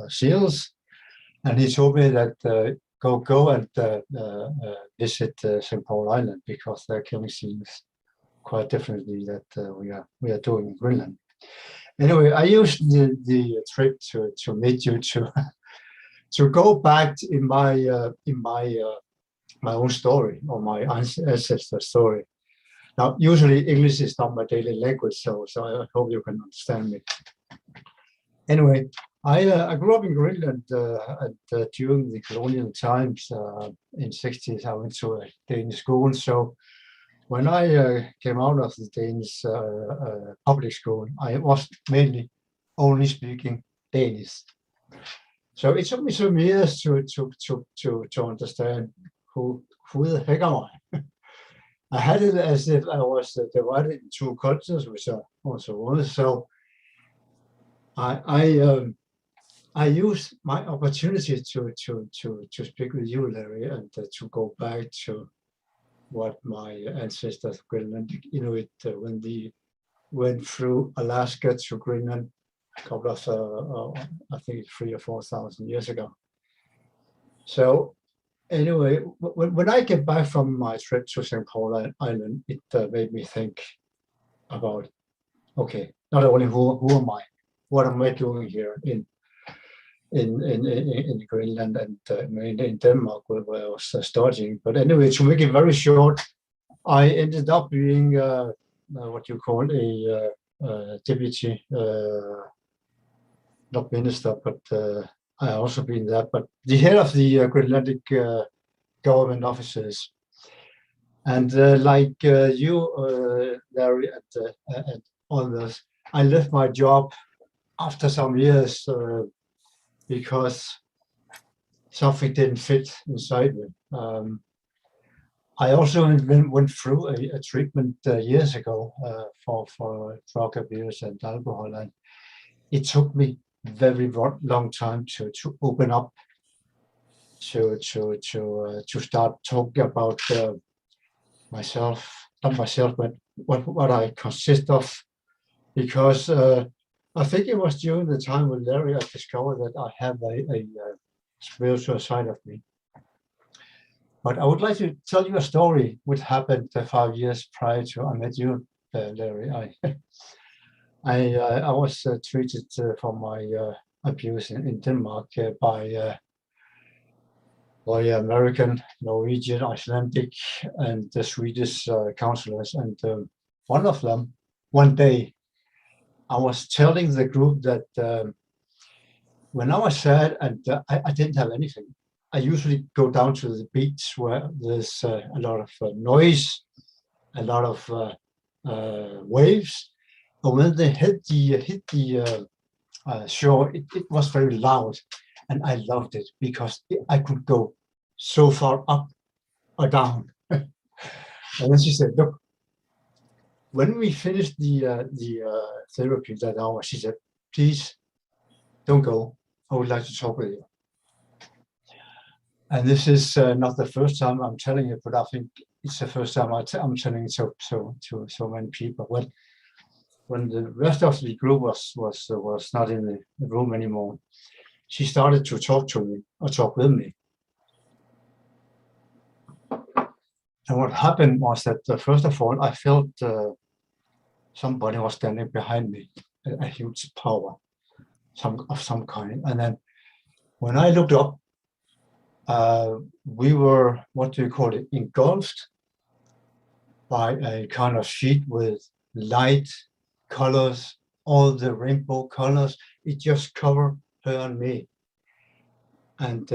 seals, and he told me that go and visit St. Paul Island, because they're killing seals quite differently that we are doing in Greenland. Anyway, I used the trip to meet you to go back in my my own story, or my ancestor story. Now, usually English is not my daily language, so I hope you can understand me. Anyway, I grew up in Greenland, and during the colonial times in the 60s, I went to a Danish school. So when I came out of the Danish public school, I was mainly only speaking Danish. So it took me some years to understand who the heck am I? I had it as if I was divided in two cultures, which I also was. So I used my opportunity to speak with you, Larry, and to go back to what my ancestors, Greenlandic Inuit, when they went through Alaska to Greenland a couple of, I think 3,000 or 4,000 years ago. So anyway, when I get back from my trip to St. Paul Island, it made me think about, okay, not only who am I, what am I doing here in Greenland and in Denmark, where I was studying. But anyway, to make it very short, I ended up being what you call a deputy, not minister, but I also been that, but the head of the Greenlandic government offices. And like you, Larry, and others, I left my job after some years because something didn't fit inside me. I also went through a treatment years ago for drug abuse and alcohol, and it took me very long time to open up, to start talking about myself, not myself, but what I consist of, because I think it was during the time with Larry I discovered that I have a spiritual side of me. But I would like to tell you a story which happened 5 years prior to I met you, Larry. I was treated for my abuse in Denmark by American, Norwegian, Icelandic, and the Swedish counselors. And one of them, one day, I was telling the group that when I was sad and I didn't have anything, I usually go down to the beach where there's a lot of noise, a lot of waves. And when they hit the shore, it was very loud, and I loved it because I could go so far up or down. And then she said, "Look, when we finished the therapy that hour," she said, "please don't go. I would like to talk with you." And this is not the first time I'm telling it, but I think it's the first time I'm telling it to so many people. When the rest of the group was not in the room anymore, she started to talk to me, or talk with me. And what happened was that first of all, I felt somebody was standing behind me, a huge power, of some kind. And then when I looked up, we were, what do you call it, engulfed by a kind of sheet with light colors, all the rainbow colors. It just covered her and me. And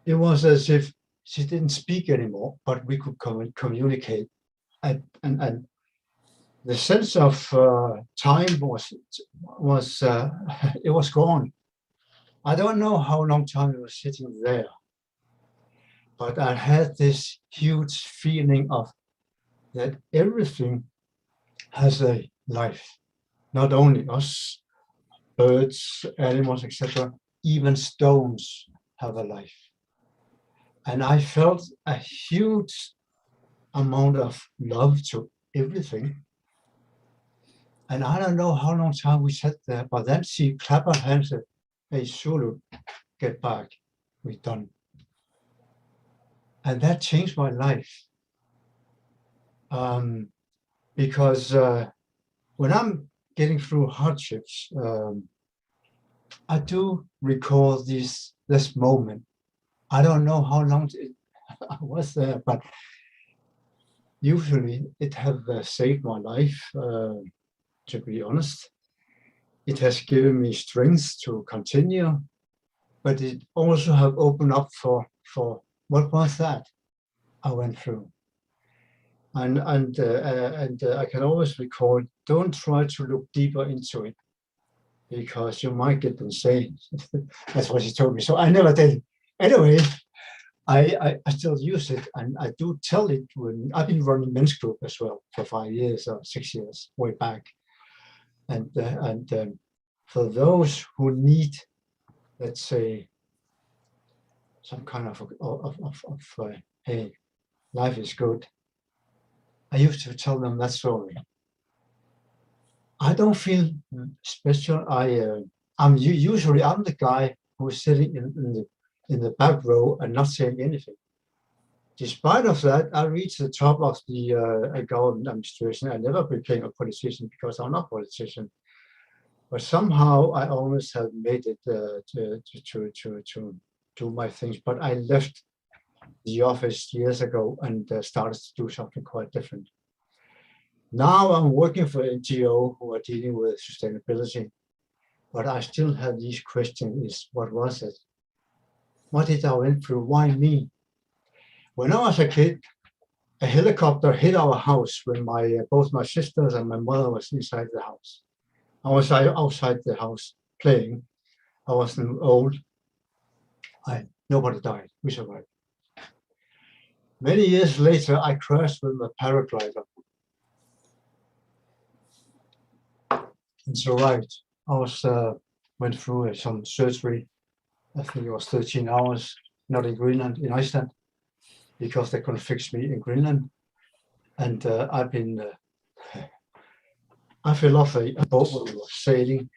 it was as if she didn't speak anymore, but we could communicate. And the sense of time was it was gone. I don't know how long time I was sitting there, but I had this huge feeling of that everything has a life, not only us, birds, animals, etc. Even stones have a life. And I felt a huge amount of love to everything. And I don't know how long time we sat there, but then she clapped her hands and said, "Hey, Zulu, get back. We're done." And that changed my life. Because when I'm getting through hardships, I do recall this moment. I don't know how long I was there, but usually it has saved my life, to be honest. It has given me strength to continue, but it also have opened up for what was that I went through. And I can always recall, don't try to look deeper into it, because you might get insane. That's what she told me. So I never did. Anyway, I still use it, and I do tell it when I've been running men's group as well for 5 years or 6 years, way back. And for those who need, let's say, some kind of hey, life is good, I used to tell them that story. I don't feel special. I'm usually the guy who's sitting in the back row and not saying anything. Despite of that, I reached the top of the government administration. I never became a politician because I'm not a politician. But somehow I always have made it to do my things. But I left the office years ago and started to do something quite different. Now I'm working for NGO who are dealing with sustainability, but I still have these questions: what was it? What did I went through? Why me? When I was a kid, a helicopter hit our house when both my sisters and my mother was inside the house. I was outside the house playing. I wasn't old. Nobody died. We survived. Many years later, I crashed with a paraglider and survived. I went through some surgery. I think it was 13 hours, not in Greenland, in Iceland, because they couldn't fix me in Greenland. And I fell off a boat when we were sailing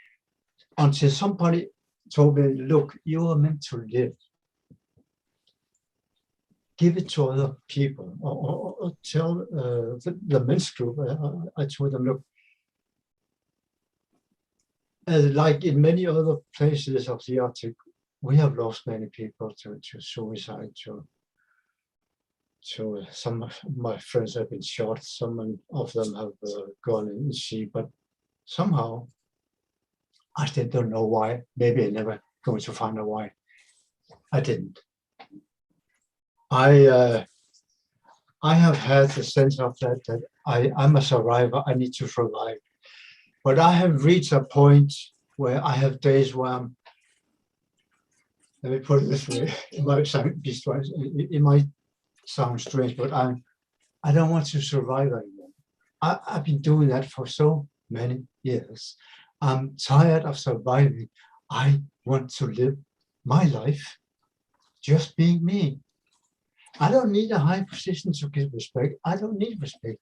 until somebody told me, look, you are meant to live. Give it to other people, or tell the men's group. I told them, look, like in many other places of the Arctic, we have lost many people to suicide, to some of my friends have been shot, some of them have gone in the sea, but somehow I still don't know why. Maybe I'm never going to find out why. I didn't. I have had the sense of that I'm a survivor. I need to survive. But I have reached a point where I have days where let me put it this way, it might sound strange, but I don't want to survive anymore. I've been doing that for so many years. I'm tired of surviving. I want to live my life just being me. I don't need a high position to give respect. I don't need respect.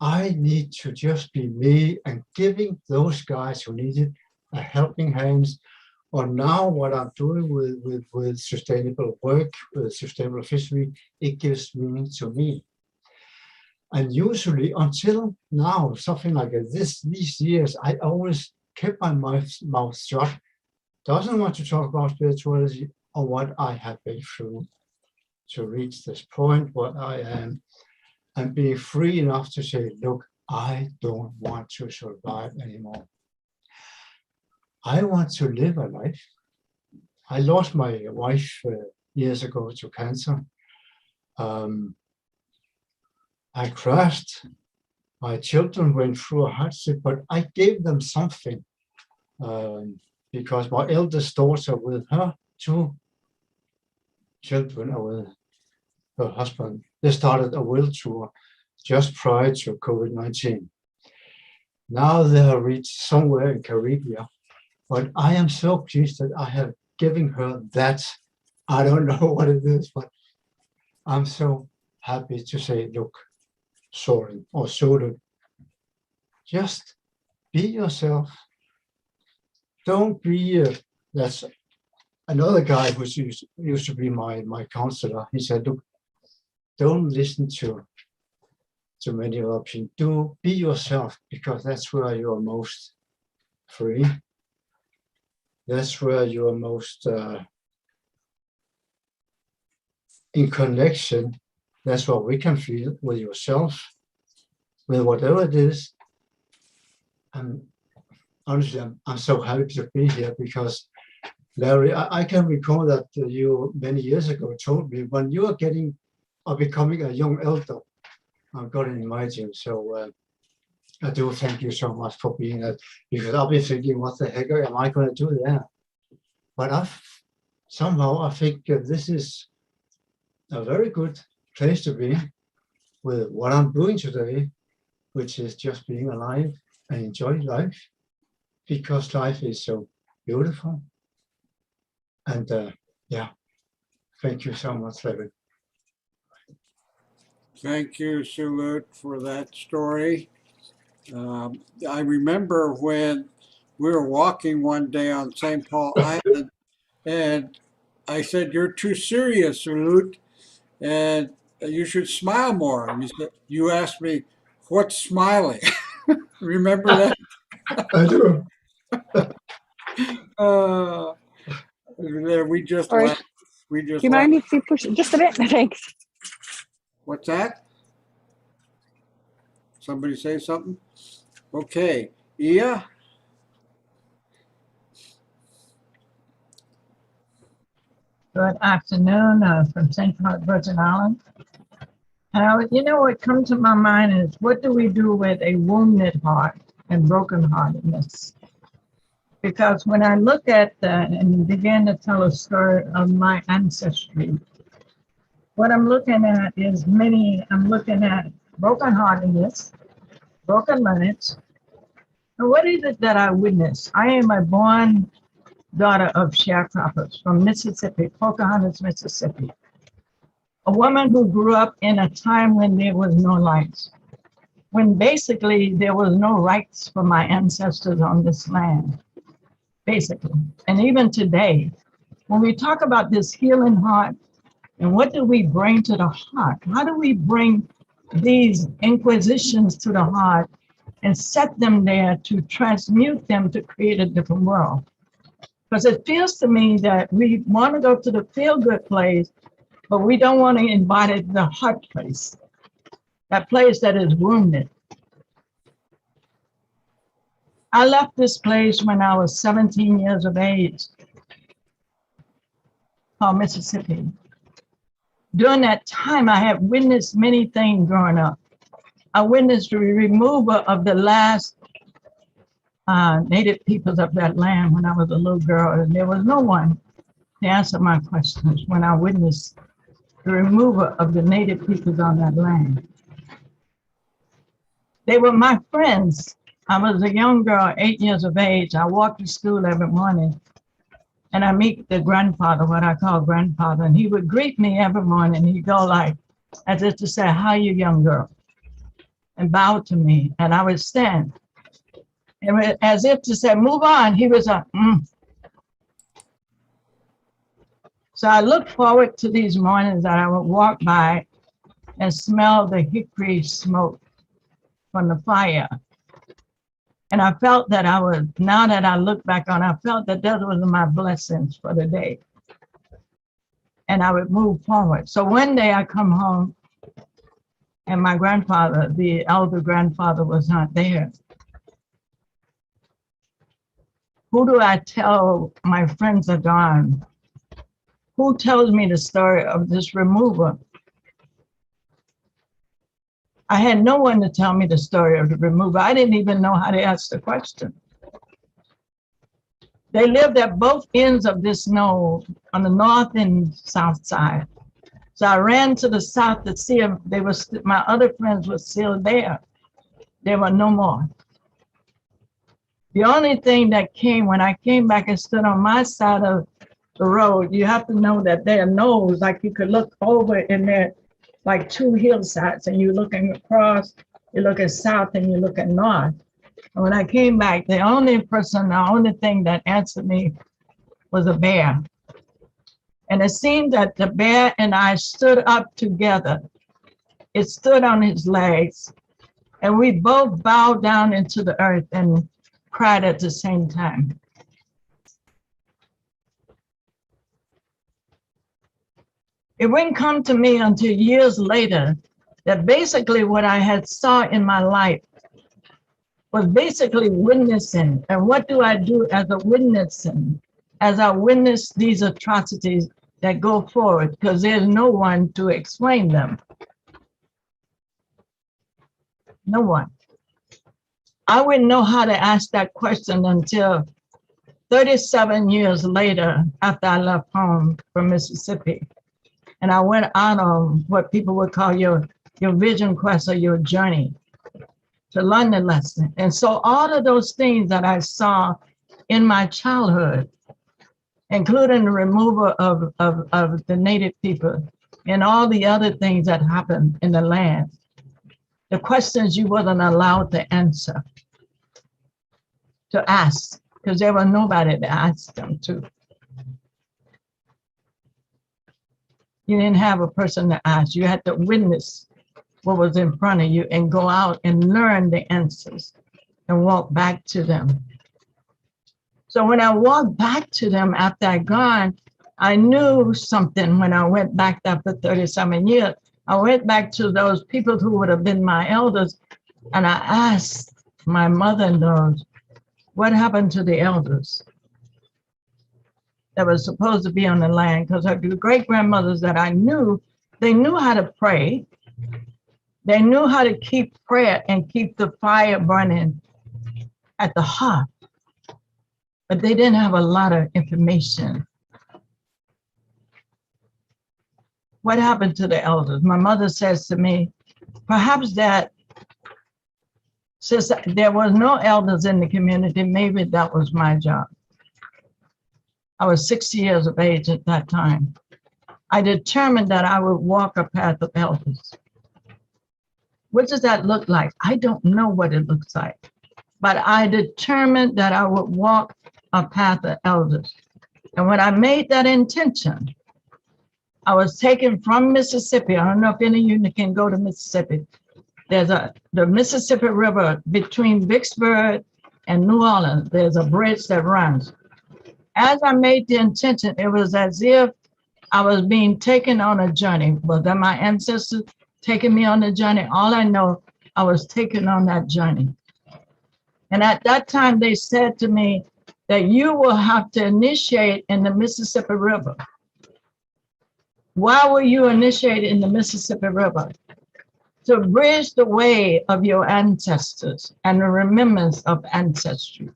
I need to just be me and giving those guys who need it a helping hand. Or now what I'm doing with sustainable work, with sustainable fishery, it gives meaning to me. And usually until now, something like these years, I always kept my mouth shut. Doesn't want to talk about spirituality or what I have been through to reach this point where I am and being free enough to say, look, I don't want to survive anymore. I want to live a life. I lost my wife years ago to cancer. I crashed. My children went through a hardship, but I gave them something because my eldest daughter with her 2 children or with her husband, they started a world tour just prior to COVID-19. Now they have reached somewhere in Caribbean, but I am so pleased that I have given her that. I don't know what it is, but I'm so happy to say, look, Soren or Soren, just be yourself. Don't be, that's another guy who used to be my counselor. He said, look, don't listen to many options. Do be yourself, because that's where you're most free. That's where you're most in connection. That's what we can feel with yourself, with whatever it is. And honestly, I'm so happy to be here, because Larry, I can recall that you many years ago told me when you are becoming a young elder, I'm going to invite you. So I do thank you so much for being that, because I'll be thinking, what the heck am I going to do there? But somehow I think this is a very good place to be with what I'm doing today, which is just being alive and enjoy life, because life is so beautiful. And yeah, thank you so much, Larry. Thank you, Sulut, for that story. I remember when we were walking one day on St. Paul Island, and I said, "You're too serious, Sulut, and you should smile more." And you asked me, "What's smiling?" Remember that? I do. We just Sorry. laughed. We just Do you mind laughed. if you push it just a bit? Thanks. What's that? Somebody say something? Okay. Ia? Good afternoon from St. Virgin Islands. You know, what comes to my mind is, what do we do with a wounded heart and brokenheartedness? Because when I look at that and began to tell a story of my ancestry, what I'm looking at is I'm looking at brokenheartedness, broken limits. And what is it that I witnessed? I am a born daughter of sharecroppers from Mississippi, Pocahontas, Mississippi. A woman who grew up in a time when there was no lights, when basically there was no rights for my ancestors on this land, basically. And even today, when we talk about this healing heart, and what do we bring to the heart? How do we bring these inquisitions to the heart and set them there to transmute them to create a different world? Because it feels to me that we want to go to the feel-good place, but we don't want to embody the heart place, that place that is wounded. I left this place when I was 17 years of age, called Mississippi. During that time, I have witnessed many things growing up. I witnessed the removal of the last native peoples of that land when I was a little girl, and there was no one to answer my questions when I witnessed the removal of the native peoples on that land. They were my friends. I was a young girl, 8 years of age. I walked to school every morning, and I meet the grandfather, what I call grandfather, and he would greet me every morning. He'd go like, as if to say, "How you, young girl?" and bow to me, and I would stand. And as if to say, "Move on," he was like, So I look forward to these mornings that I would walk by and smell the hickory smoke from the fire. And I felt that now that I look back on, I felt that those were my blessings for the day. And I would move forward. So one day I come home and my grandfather, the elder grandfather, was not there. Who do I tell? My friends are gone. Who tells me the story of this removal? I had no one to tell me the story of the removal. I didn't even know how to ask the question. They lived at both ends of this knoll, on the north and south side. So I ran to the south to see if my other friends were still there. There were no more. The only thing that came when I came back and stood on my side of the road, you have to know that there are knolls, like you could look over in there, like two hillsides, and you're looking across, you're looking south and you're looking north. And when I came back, the only thing that answered me was a bear. And it seemed that the bear and I stood up together. It stood on its legs, and we both bowed down into the earth and cried at the same time. It wouldn't come to me until years later that basically what I had saw in my life was basically witnessing. And what do I do as a witnessing? As I witness these atrocities that go forward, because there's no one to explain them. No one. I wouldn't know how to ask that question until 37 years later, after I left home from Mississippi. And I went out on what people would call your vision quest or your journey to learn the lesson. And so all of those things that I saw in my childhood, including the removal of the native people and all the other things that happened in the land, the questions you wasn't allowed to answer, to ask, because there was nobody to ask them to. You didn't have a person to ask. You had to witness what was in front of you and go out and learn the answers and walk back to them. So when I walked back to them after I'd gone, I knew something when I went back after 37 years. I went back to those people who would have been my elders, and I asked my mother-in-law, what happened to the elders that was supposed to be on the land? Because her great-grandmothers that I knew, they knew how to pray. They knew how to keep prayer and keep the fire burning at the heart. But they didn't have a lot of information. What happened to the elders? My mother says to me, perhaps that since there was no elders in the community, maybe that was my job. I was 6 years of age at that time. I determined that I would walk a path of elders. What does that look like? I don't know what it looks like, but I determined that I would walk a path of elders. And when I made that intention, I was taken from Mississippi. I don't know if any of you can go to Mississippi. There's the Mississippi River between Vicksburg and New Orleans. There's a bridge that runs. As I made the intention, it was as if I was being taken on a journey. Was that my ancestors taking me on a journey? All I know, I was taken on that journey. And at that time, they said to me that you will have to initiate in the Mississippi River. Why will you initiate in the Mississippi River? To bridge the way of your ancestors and the remembrance of ancestry.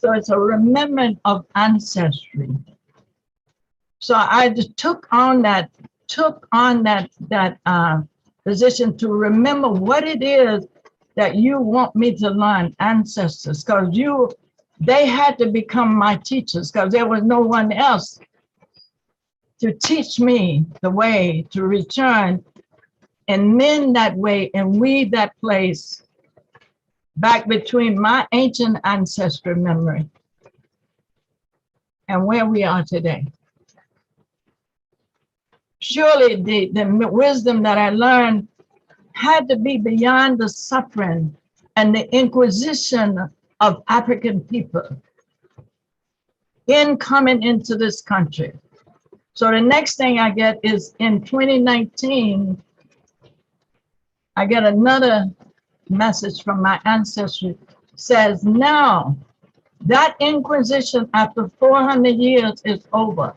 So it's a remembrance of ancestry. So I just took on that position to remember what it is that you want me to learn, ancestors, because they had to become my teachers, because there was no one else to teach me the way to return and mend that way and weave that place back between my ancient ancestral memory and where we are today. Surely the wisdom that I learned had to be beyond the suffering and the inquisition of African people in coming into this country. So the next thing I get is in 2019, I get another message from my ancestry, says now that inquisition after 400 years is over.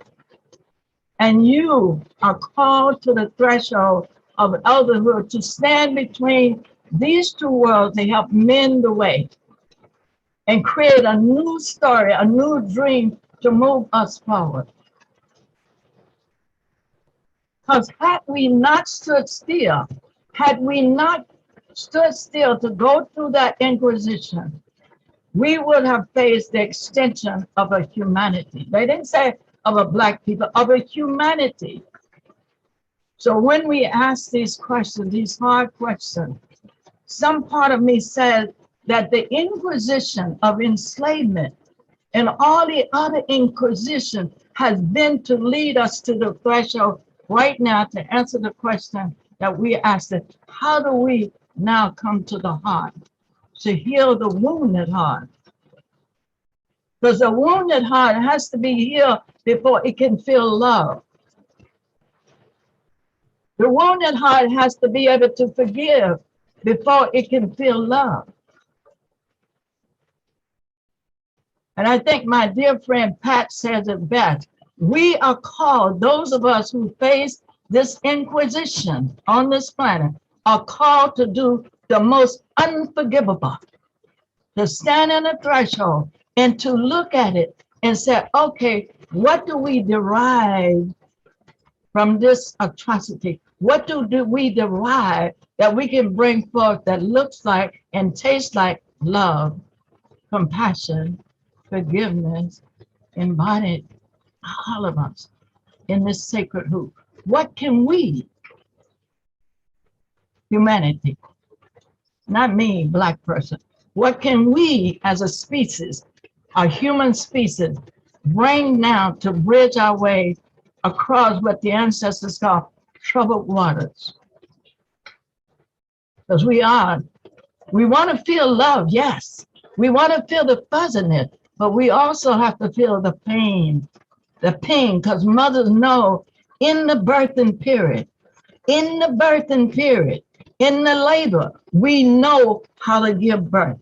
And you are called to the threshold of elderhood to stand between these two worlds to help mend the way and create a new story, a new dream to move us forward. Because had we not stood still, to go through that inquisition, we would have faced the extension of a humanity. They didn't say of a Black people, of a humanity. So when we ask these questions, these hard questions, some part of me says that the inquisition of enslavement and all the other inquisition has been to lead us to the threshold right now to answer the question that we asked, how do we now come to the heart to heal the wounded heart? Because the wounded heart has to be healed before it can feel love. The wounded heart has to be able to forgive before it can feel love. And I think my dear friend Pat says it best. We are called, those of us who face this inquisition on this planet, are called to do the most unforgivable, to stand in a threshold and to look at it and say, okay, what do we derive from this atrocity? What do we derive that we can bring forth that looks like and tastes like love, compassion, forgiveness, embodied, all of us in this sacred hoop? What can we, humanity, not me, Black person, what can we as a species, a human species, bring now to bridge our way across what the ancestors call troubled waters? Because we want to feel love, yes. We want to feel the fuzziness, but we also have to feel the pain, because mothers know in the birthing period, in the labor, we know how to give birth.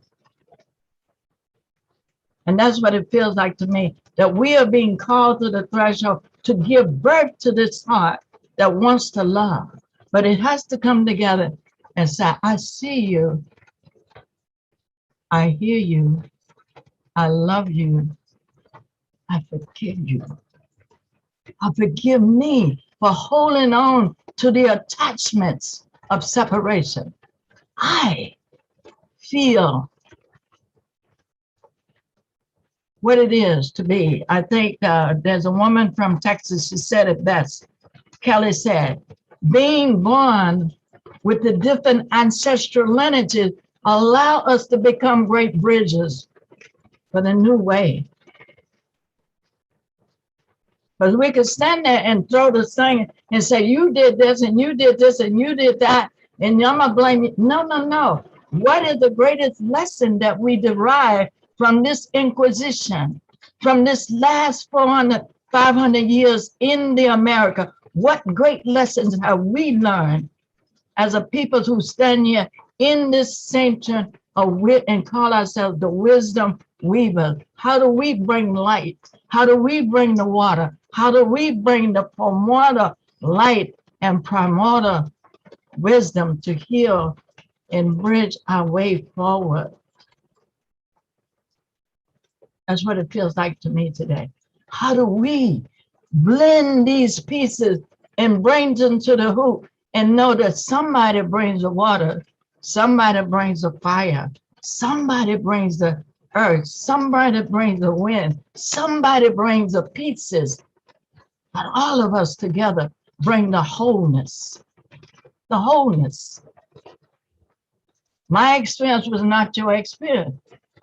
And that's what it feels like to me, that we are being called to the threshold to give birth to this heart that wants to love. But it has to come together and say, I see you, I hear you, I love you, I forgive you. I forgive me for holding on to the attachments of separation. I feel what it is to be. I think there's a woman from Texas, she said it best. Kelly said, being born with the different ancestral lineages allow us to become great bridges for the new way. Because we could stand there and throw this thing and say, you did this and you did this and you did that, and I'm gonna blame you. No, no, no. What is the greatest lesson that we derive from this inquisition, from this last 400, 500 years in the America? What great lessons have we learned as a people who stand here in this sanctuary of wit and call ourselves the wisdom weavers? How do we bring light? How do we bring the water? How do we bring the primordial light and primordial wisdom to heal and bridge our way forward? That's what it feels like to me today. How do we blend these pieces and bring them to the hoop and know that somebody brings the water, somebody brings the fire, somebody brings the earth, somebody brings the wind, somebody brings the pieces, but all of us together bring the wholeness, the wholeness. My experience was not your experience,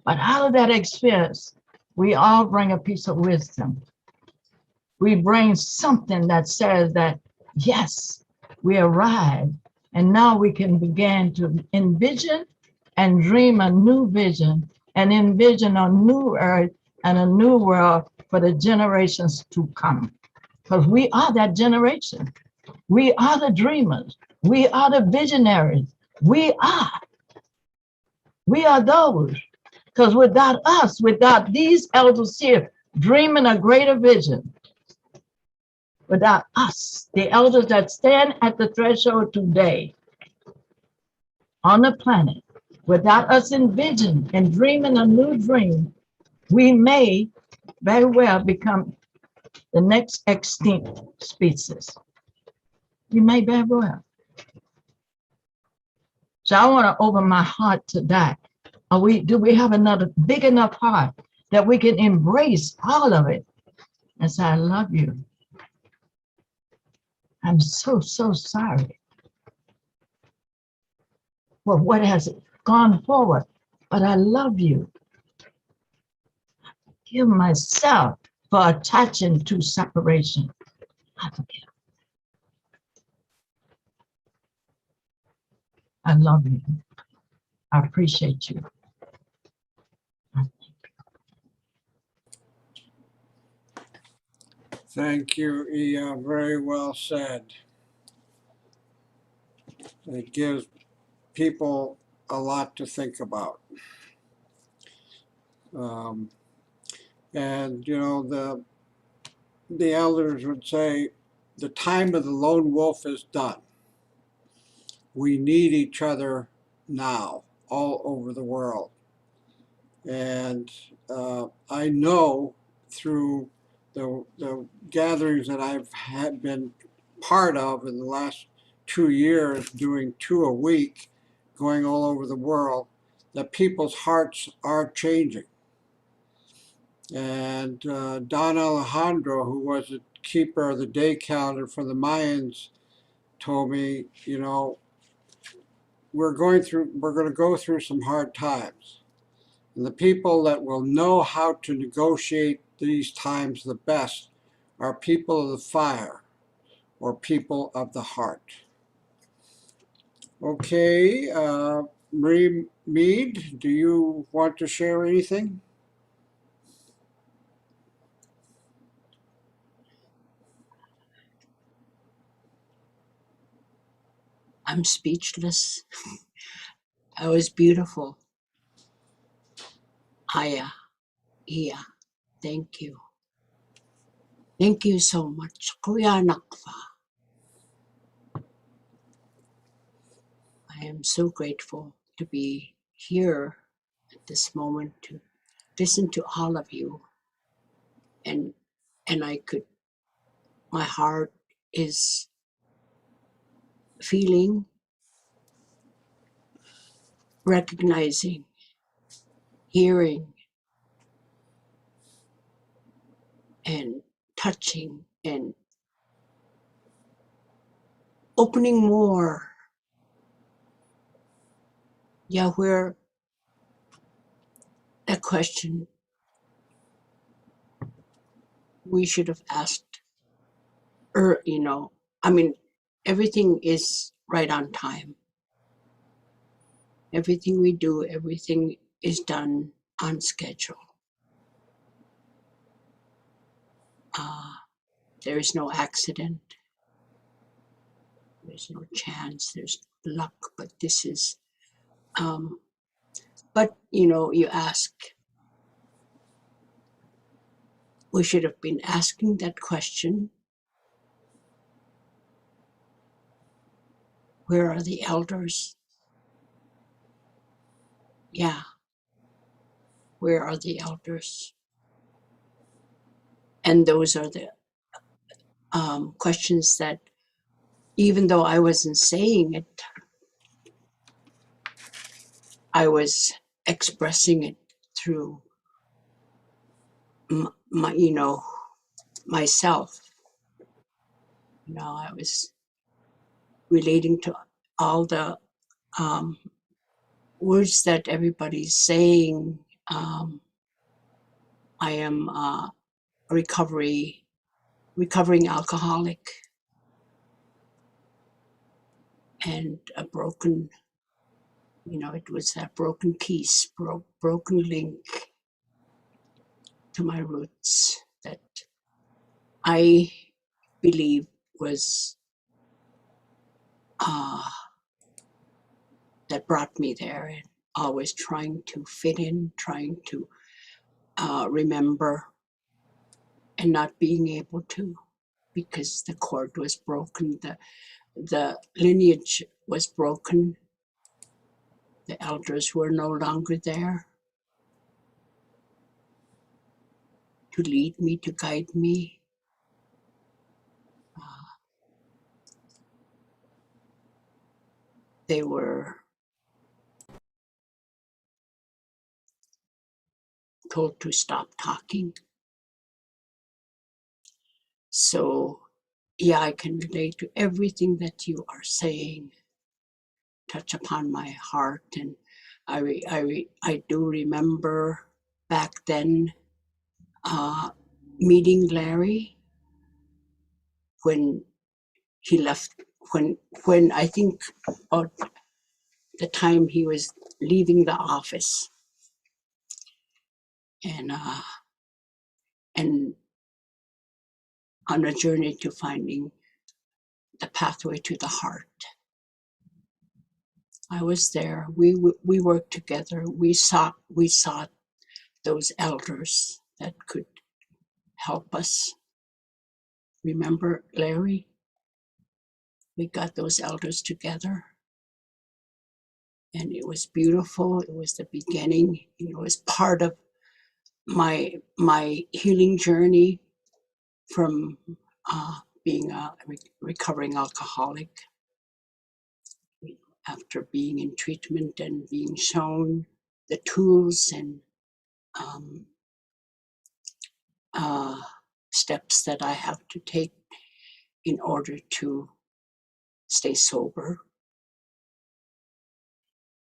but out of that experience, we all bring a piece of wisdom. We bring something that says that, yes, we arrived, and now we can begin to envision and dream a new vision and envision a new earth and a new world for the generations to come. Because we are that generation. We are the dreamers. We are the visionaries. We are those. Because without us, without these elders here dreaming a greater vision, without us, the elders that stand at the threshold today on the planet, without us envisioning and dreaming a new dream, we may very well become the next extinct species. We may very well. So I want to open my heart to that. Do we have another big enough heart that we can embrace all of it and say, I love you. I'm so, so sorry. for what has gone forward, but I love you. Forgive myself for attaching to separation. I forgive. I love you. I appreciate you. Thank you, Ia. Very well said. It gives people a lot to think about. And you know, the elders would say, the time of the lone wolf is done. We need each other now, all over the world. And I know through the gatherings that I've been part of in the last 2 years, doing 2 a week, going all over the world, that people's hearts are changing. And Don Alejandro, who was the keeper of the day calendar for the Mayans, told me, you know, we're going to go through some hard times. And the people that will know how to negotiate these times the best are people of the fire or people of the heart. Okay, Marie Mead, do you want to share anything? I'm speechless. That was beautiful. Aya, Ia, thank you. Thank you so much. Kuya Nakfa. I am so grateful to be here at this moment to listen to all of you. And my heart is feeling, recognizing, hearing, and touching, and opening more. Yeah, where that question we should have asked, you know, I mean, everything is right on time. Everything we do, everything is done on schedule. There is no accident. There's no chance. There's luck. But this is, but you know, you ask, we should have been asking that question. Where are the elders? Yeah. Where are the elders? And those are the questions that, even though I wasn't saying it, I was expressing it through my, you know, myself. You know, I was relating to all the words that everybody's saying. I am a recovering alcoholic and a broken, you know, it was that broken piece, broken link to my roots that I believe was that brought me there, and always trying to fit in, trying to remember, and not being able to, because the cord was broken, the lineage was broken, the elders were no longer there to lead me, to guide me. They were told to stop talking. So yeah, I can relate to everything that you are saying. touch upon my heart. And I do remember back then meeting Larry when he left, when I think about the time he was leaving the office, and on a journey to finding the pathway to the heart. I was there. We worked together. We sought those elders that could help us. Remember, Larry? We got those elders together, and it was beautiful. It was the beginning. It was part of my healing journey from being a recovering alcoholic. After being in treatment and being shown the tools and steps that I have to take in order to stay sober.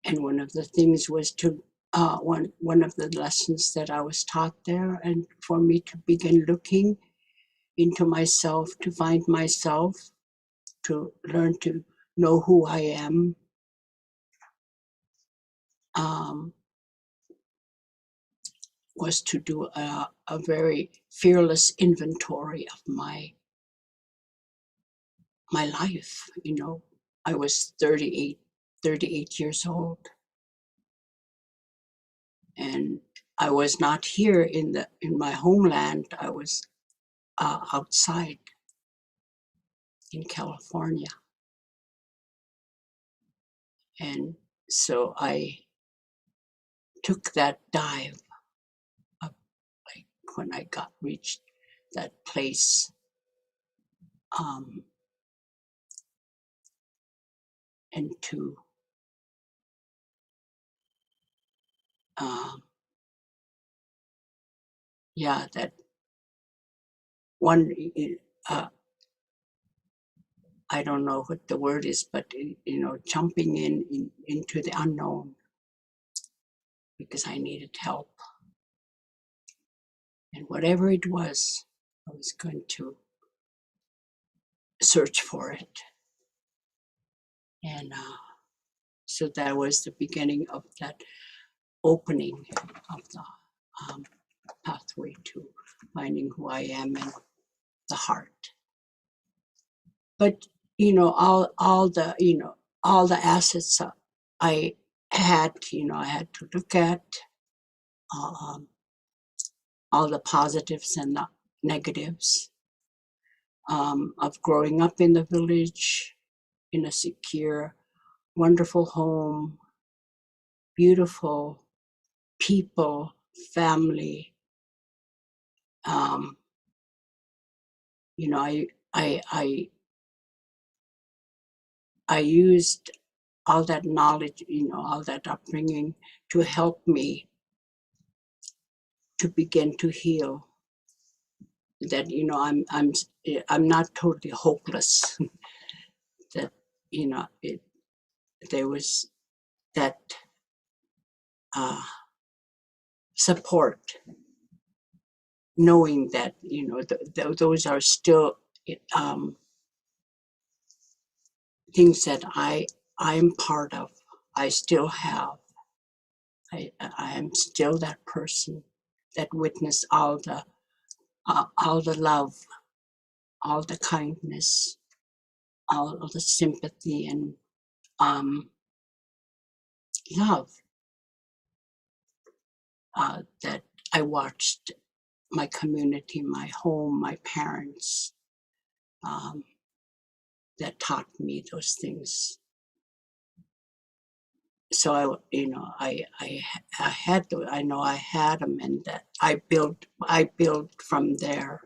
And one of the things was to one of the lessons that I was taught there, and for me to begin looking into myself, to find myself, to learn to know who I am. Was to do a very fearless inventory of my life. I was 38 years old, and I was not here in my homeland. I was outside in California, and so I took that dive up, like when I reached that place, and to that one, I don't know what the word is, but jumping into the unknown, because I needed help. And whatever it was, I was going to search for it. And so that was the beginning of that opening of the pathway to finding who I am in the heart. But all the assets I had, I had to look at all the positives and the negatives of growing up in the village, in a secure, wonderful home, beautiful people, family. I used all that knowledge, all that upbringing to help me to begin to heal. That I'm not totally hopeless. That there was that support, knowing that those are still things that I'm part of. I still have. I am still that person that witnessed all the love, all the kindness, all of the sympathy and love that I watched my community, my home, my parents, that taught me those things. So I had to, I had them, and that I built from there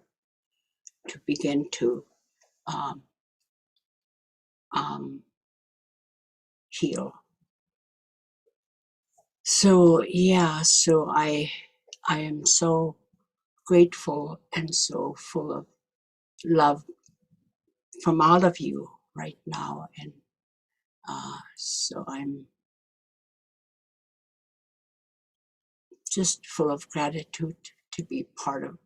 to begin to heal. So so I am so grateful and so full of love from all of you right now, and So I'm just full of gratitude to be part of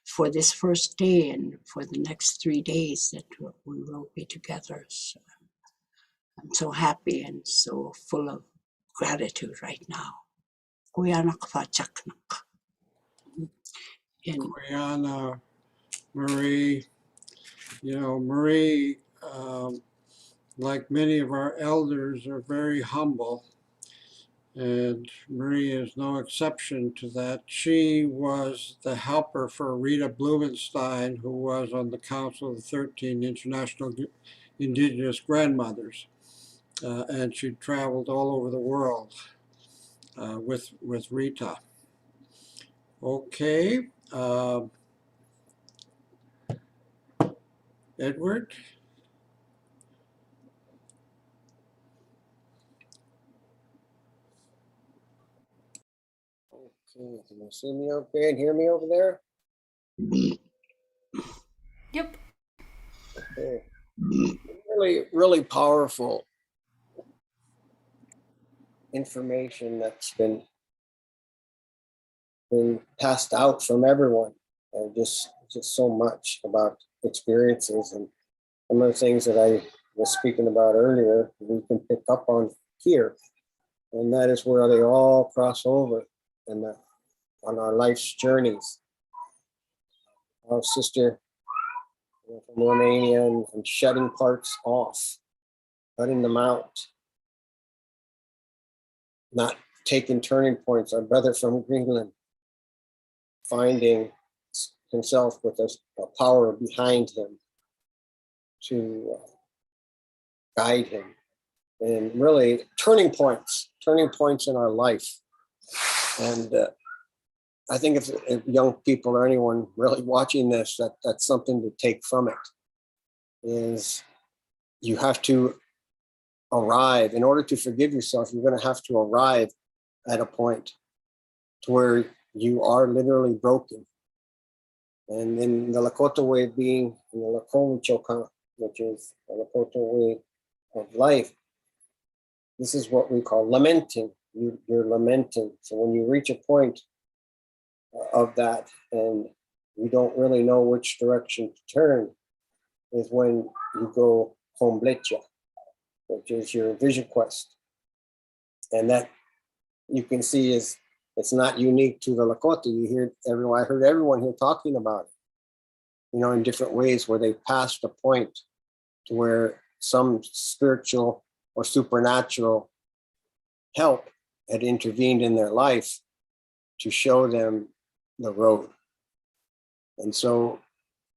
for this first day and for the next 3 days that we will be together. So I'm so happy and so full of gratitude right now. And Brianna, Marie, Marie, like many of our elders, are very humble. And Marie is no exception to that. She was the helper for Rita Blumenstein, who was on the Council of the 13 International Indigenous Grandmothers. And she traveled all over the world with Rita. Okay. Edward? Okay, can you see me okay and hear me over there? Yep. Okay. Really, really powerful information that's been passed out from everyone. And just so much about experiences, and some of the things that I was speaking about earlier, we can pick up on here. And that is where they all cross over and on our life's journeys. Our sister from Romania and shutting parts off, cutting them out, not taking turning points. Our brother from Greenland finding himself with a power behind him to guide him, and really turning points in our life. And I think if young people or anyone really watching this, that's something to take from it, is you have to arrive. In order to forgive yourself, you're going to have to arrive at a point to where you are literally broken. And in the Lakota way being in the Lakota Chokan, which is the Lakota way of life, this is what we call lamenting. You're lamenting. So when you reach a point of that and you don't really know which direction to turn, is when you go Homblecha, which is your vision quest. And that you can see it's not unique to the Lakota. I heard everyone here talking about it, in different ways, where they passed a point to where some spiritual or supernatural help had intervened in their life to show them the road. And so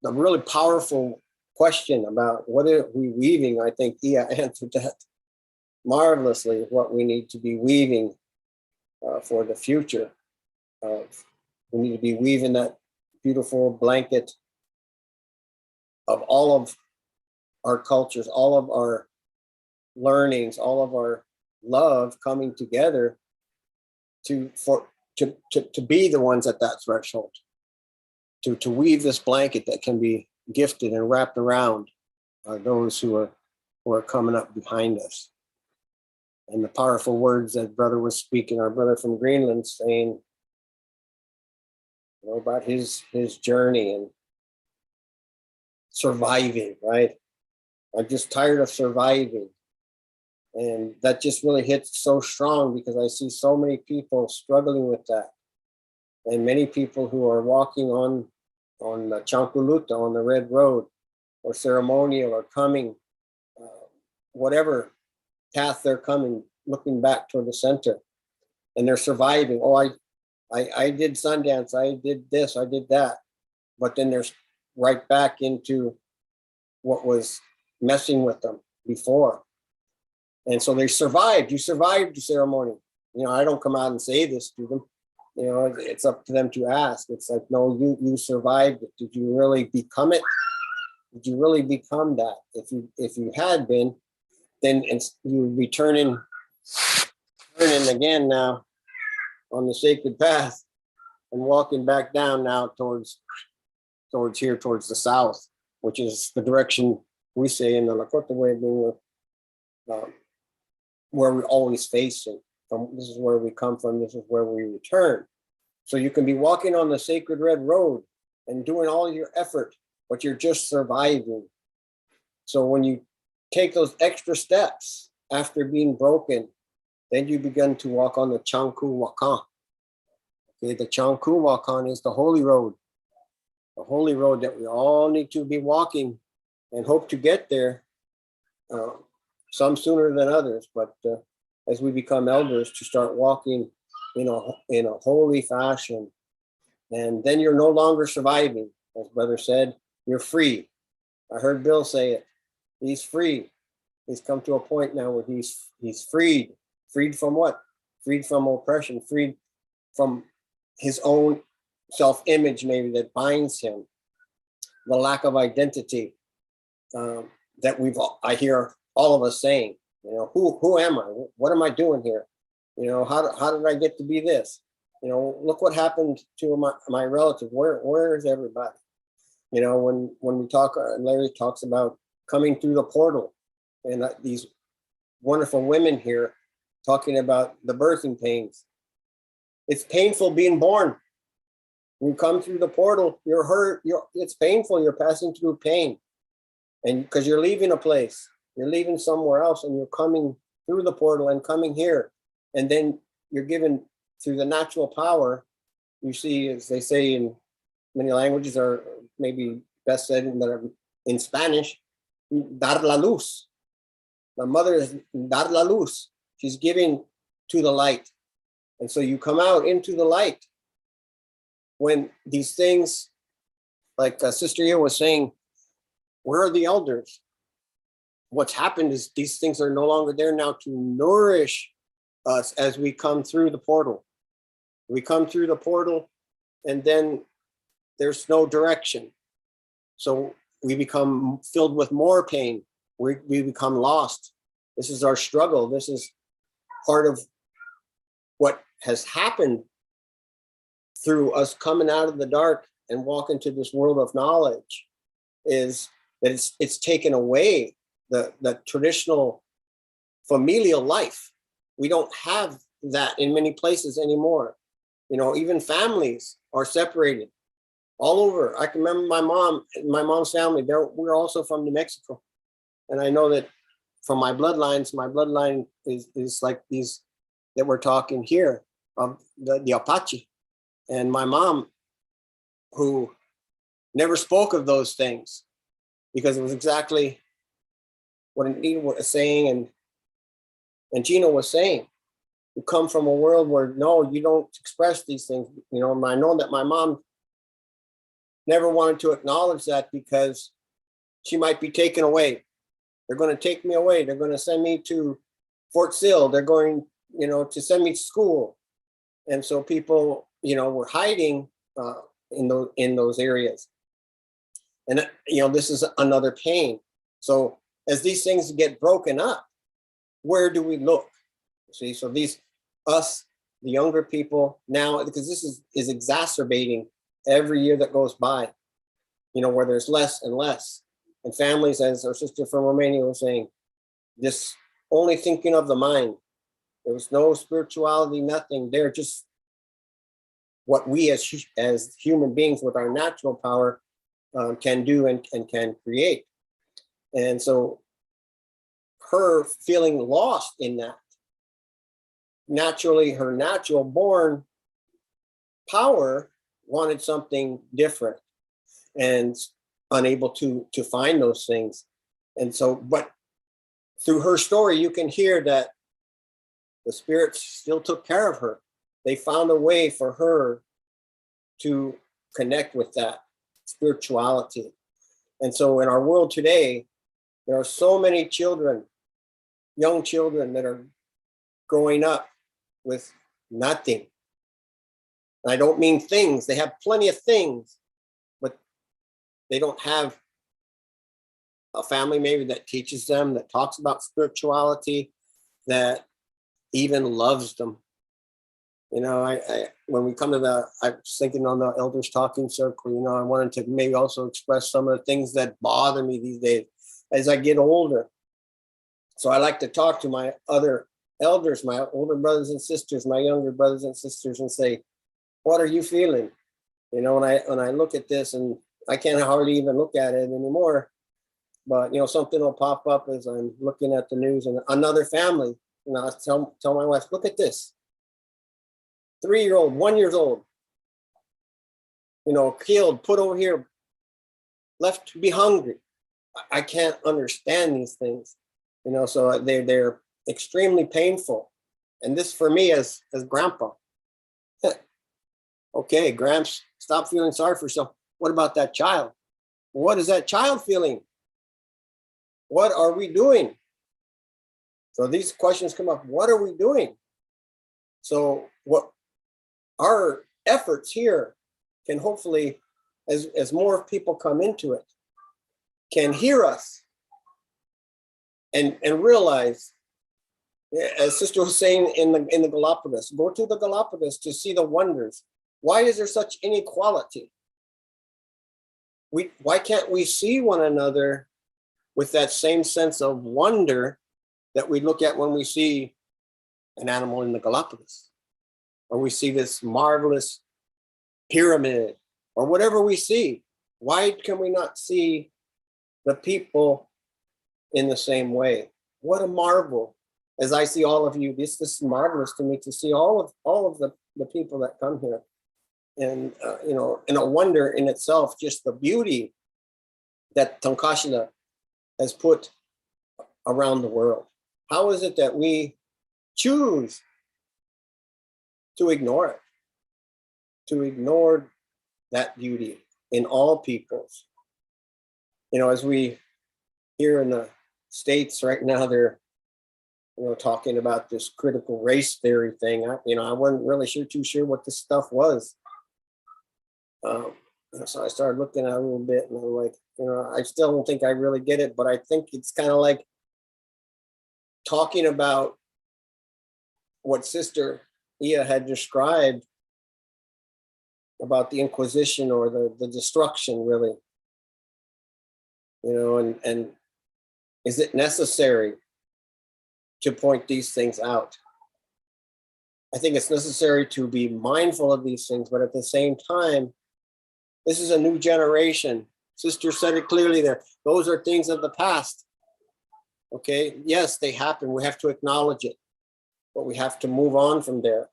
the really powerful question about what are we weaving, I think Ia answered that marvelously, what we need to be weaving for the future. We need to be weaving that beautiful blanket of all of our cultures, all of our learnings, all of our love coming together to be the ones at that threshold, to weave this blanket that can be gifted and wrapped around those who are coming up behind us. And the powerful words that brother was speaking, our brother from Greenland, saying, about his journey and surviving, right? I'm just tired of surviving. And that just really hits so strong, because I see so many people struggling with that. And many people who are walking on the Chankuluta, on the Red Road, or ceremonial, or coming, whatever path they're coming, looking back toward the center, and they're surviving. Oh, I did Sundance, I did this, I did that. But then there's right back into what was messing with them before. And so they survived. You survived the ceremony. I don't come out and say this to them. It's up to them to ask. It's like, no, you survived it. Did you really become it? Did you really become that? If you had been, then you would be turning again now on the sacred path and walking back down now towards the south, which is the direction we say in the Lakota way of being where we're always facing. This is where we come from. This is where we return. So you can be walking on the sacred red road and doing all your effort, but you're just surviving. So when you take those extra steps after being broken, then you begin to walk on the Changku Wakan. Okay, the Changku Wakan is the holy road that we all need to be walking and hope to get there, some sooner than others, but as we become elders, to start walking in a holy fashion. And then you're no longer surviving. As Brother said, you're free. I heard Bill say it. He's free. He's come to a point now where he's freed. Freed from what? Freed from oppression, freed from his own self-image maybe that binds him. The lack of identity that I hear all of us saying, who am I? What am I doing here? How did I get to be this? Look what happened to my relative. Where is everybody? When we talk, Larry talks about coming through the portal, and these wonderful women here talking about the birthing pains. It's painful being born. When you come through the portal, you're hurt. It's painful. You're passing through pain, and because you're leaving a place, you're leaving somewhere else, and you're coming through the portal and coming here, and then you're given through the natural power. You see, as they say in many languages, or maybe best said in Spanish, dar la luz. The mother is dar la luz. She's giving to the light. And so you come out into the light when these things, like Sister Ia was saying, where are the elders? What's happened is these things are no longer there now to nourish us as we come through the portal. We come through the portal and then there's no direction. So we become filled with more pain. We become lost. This is our struggle. This is part of what has happened through us coming out of the dark and walk into this world of knowledge, is that it's taken away the traditional familial life. We don't have that in many places anymore. Even families are separated all over. I can remember my mom's family, we're also from New Mexico. And I know that from my bloodline is like these that we're talking here, the Apache. And my mom, who never spoke of those things because it was exactly what Anita was saying and Gina was saying. You come from a world where, no, you don't express these things. And I know that my mom never wanted to acknowledge that because she might be taken away. They're going to take me away. They're going to send me to Fort Sill. They're going, to send me to school. And so people, were hiding in those areas. And, this is another pain. So as these things get broken up, where do we look? See, so the younger people now, because this is exacerbating every year that goes by, where there's less and less. And families, as our sister from Romania was saying, just only thinking of the mind. There was no spirituality, nothing. They're just what we as human beings with our natural power can do and can create. And so her feeling lost in that, naturally, her natural born power wanted something different and unable to find those things. And so, but through her story, you can hear that the spirits still took care of her. They found a way for her to connect with that spirituality. And so in our world today, there are so many children, young children, that are growing up with nothing. And I don't mean things. They have plenty of things, but they don't have a family maybe that teaches them, that talks about spirituality, that even loves them. When we come to I was thinking on the elders talking circle, I wanted to maybe also express some of the things that bother me these days as I get older. So I like to talk to my other elders, my older brothers and sisters, my younger brothers and sisters, and say, what are you feeling? You know, when I look at this, and I can't hardly even look at it anymore, but, you know, something will pop up as I'm looking at the news, and another family, you know, I tell my wife, look at this. 3-year-old, 1 year old, you know, killed, put over here, left to be hungry. I can't understand these things, you know, so they're extremely painful. And this for me as grandpa. Okay, Gramps, stop feeling sorry for yourself. What about that child? What is that child feeling? What are we doing? So these questions come up. What are we doing? So what our efforts here can hopefully, as more people come into it, can hear us and realize, as Sister was saying in the Galapagos, go to the Galapagos to see the wonders. Why is there such inequality? Why can't we see one another with that same sense of wonder that we look at when we see an animal in the Galapagos, or we see this marvelous pyramid, or whatever we see? Why can we not see the people in the same way? What a marvel. As I see all of you, this is marvelous to me to see all of the people that come here. And, you know, and a wonder in itself, just the beauty that Tankashila has put around the world. How is it that we choose to ignore it, to ignore that beauty in all peoples? You know, as we here in the States right now, they're, you know, talking about this critical race theory thing. I wasn't really too sure what this stuff was. So I started looking at it a little bit, and I'm like, you know, I still don't think I really get it, but I think it's kind of like talking about what Sister Ia had described about the Inquisition, or the destruction, really. You know, and is it necessary to point these things out? I think it's necessary to be mindful of these things, but at the same time, this is a new generation. Sister said it clearly there. Those are things of the past. Okay, yes, they happen. We have to acknowledge it, but we have to move on from there.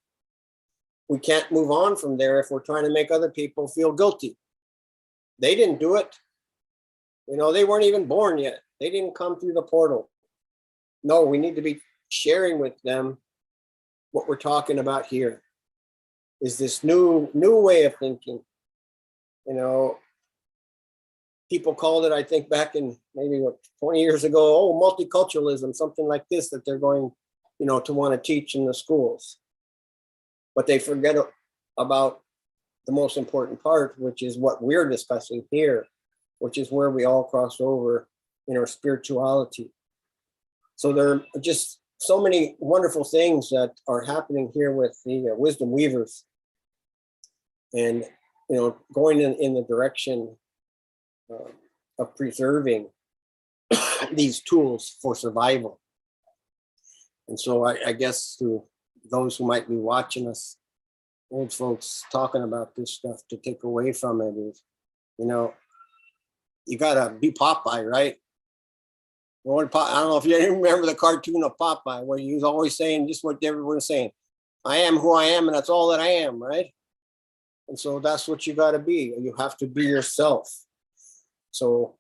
We can't move on from there if we're trying to make other people feel guilty. They didn't do it. You know, they weren't even born yet. They didn't come through the portal. No, we need to be sharing with them what we're talking about here. Is this new way of thinking. You know, people called it, I think back in maybe 20 years ago, oh, multiculturalism, something like this, that they're going, you know, to want to teach in the schools. But they forget about the most important part, which is what we're discussing here, which is where we all cross over in our spirituality. So there are just so many wonderful things that are happening here with the wisdom weavers, and, you know, going in the direction of preserving these tools for survival. And so I guess to those who might be watching us, old folks talking about this stuff, to take away from it is, you know, you gotta be Popeye, right? I don't know if you remember the cartoon of Popeye, where he was always saying just what everyone was saying. I am who I am, and that's all that I am, right? And so that's what you gotta be. You have to be yourself. So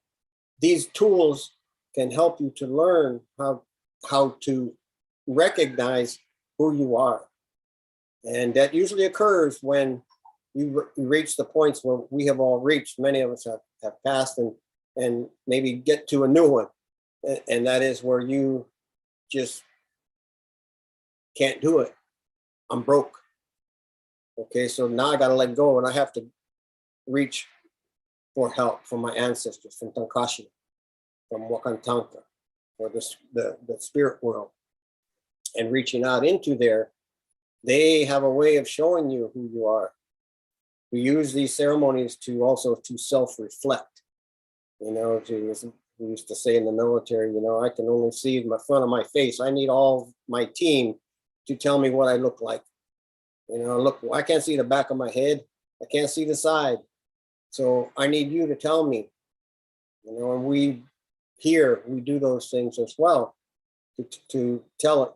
these tools can help you to learn how to recognize who you are. And that usually occurs when you reach the points where we have all reached. Many of us have passed and maybe get to a new one. And that is where you just can't do it. I'm broke. Okay, so now I got to let go, and I have to reach for help from my ancestors, from Tankashi, from Wakantanka, or the spirit world. And reaching out into there, they have a way of showing you who you are. We use these ceremonies to also to self-reflect, you know, to we used to say in the military, you know, I can only see the front of my face. I need all my team to tell me what I look like. You know, look, I can't see the back of my head. I can't see the side. So I need you to tell me. You know, and we do those things as well to tell it.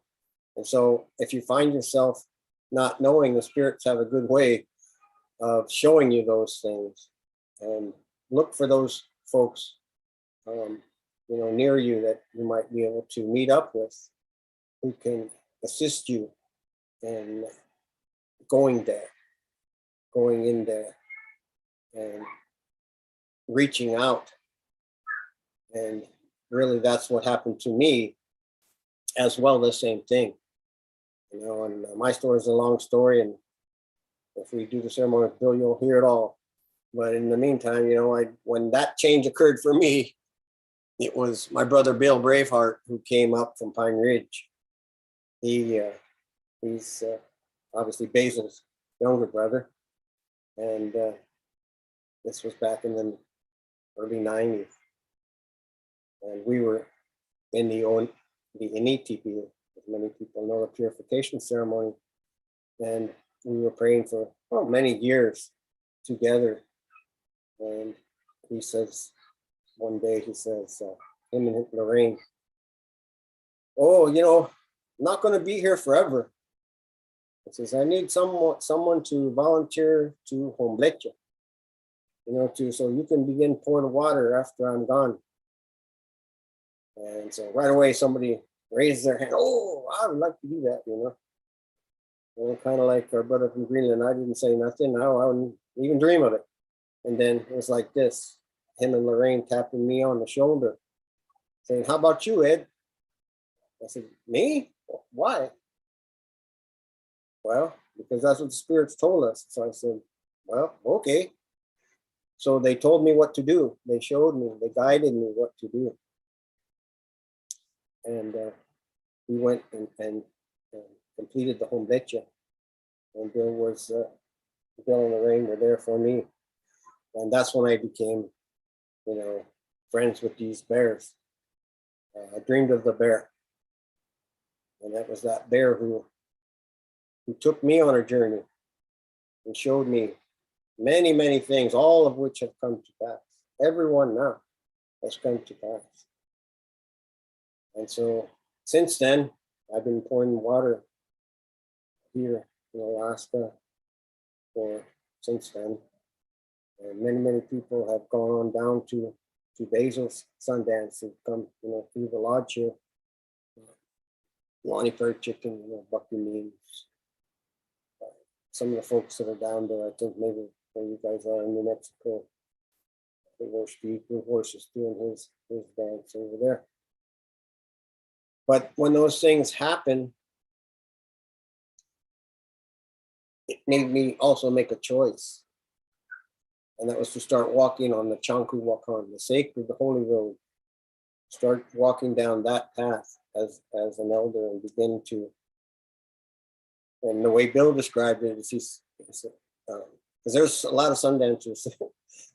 And so if you find yourself not knowing, the spirits have a good way of showing you those things. And look for those folks, you know, near you that you might be able to meet up with, who can assist you in going there, going in there, and reaching out. And really, that's what happened to me as well, the same thing. You know, and my story is a long story, and if we do the ceremony with Bill, you'll hear it all. But in the meantime, you know, when that change occurred for me, it was my brother Bill Braveheart who came up from Pine Ridge. He's obviously Basil's younger brother, and this was back in the early '90s, and we were in the NETP, as many people know, the purification ceremony, and we were praying for many years together. And he says, one day he says, him and Lorraine, oh, you know, I'm not going to be here forever. He says, I need someone to volunteer to homblet you, you know, so you can begin pour the water after I'm gone. And so right away, somebody raised their hand. Oh, I would like to do that, you know. Kind of like our brother from Greenland. I didn't say nothing. I wouldn't even dream of it. And then it was like this, him and Lorraine tapping me on the shoulder, saying, how about you, Ed? I said, me? Why? Well, because that's what the spirits told us. So I said, well, okay. So they told me what to do. They showed me, they guided me what to do. And we went and completed the hombletya. And Bill and Lorraine were there for me. And that's when I became, you know, friends with these bears. I dreamed of the bear. And that was that bear who took me on a journey and showed me many, many things, all of which have come to pass. Everyone now has come to pass. And so since then, I've been pouring water here in Alaska since then. And many, many people have gone on down to Basil's Sundance and come, you know, through the lodge here. Lonnie Fried Chicken, you know, Bucky Means. Some of the folks that are down there, I think maybe where you guys are in New Mexico, where Steve Horse is doing his dance over there. But when those things happen, it made me also make a choice. And that was to start walking on the Chanku Wakan, the sacred, the holy road. Start walking down that path as an elder and begin to, and the way Bill described it is because there's a lot of sun dancers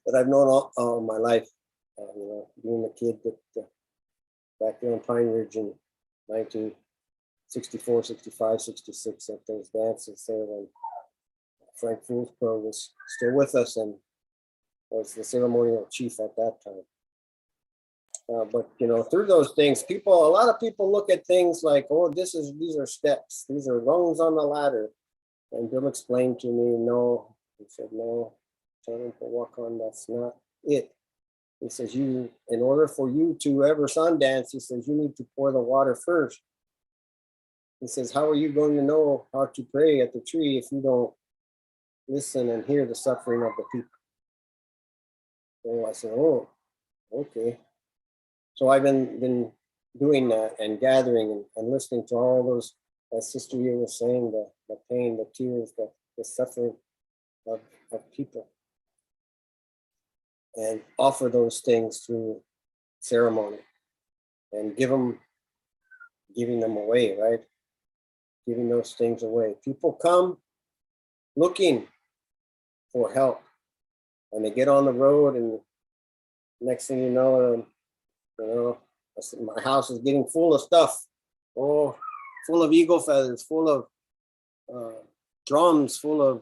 that I've known all my life. You know, being a kid that back there in Pine Ridge in 1964, 65, 66 at those dances there when Frank Foolsborough was still with us and was the ceremonial chief at that time. But you know, through those things, a lot of people look at things like, oh, these are steps, these are rungs on the ladder. And Bill explained to me, no, he said, no, turning to walk on, that's not it. He says, in order for you to ever sun dance, he says, you need to pour the water first. He says, how are you going to know how to pray at the tree if you don't listen and hear the suffering of the people? So I said, oh, okay. So I've been doing that and gathering and listening to all those, as Sister Yu was saying, the pain, the tears, the suffering of people, and offer those things through ceremony and giving them away, right? Giving those things away. People come looking for help and they get on the road and next thing you know, You know, I said, my house is getting full of stuff. Oh, full of eagle feathers, full of drums, full of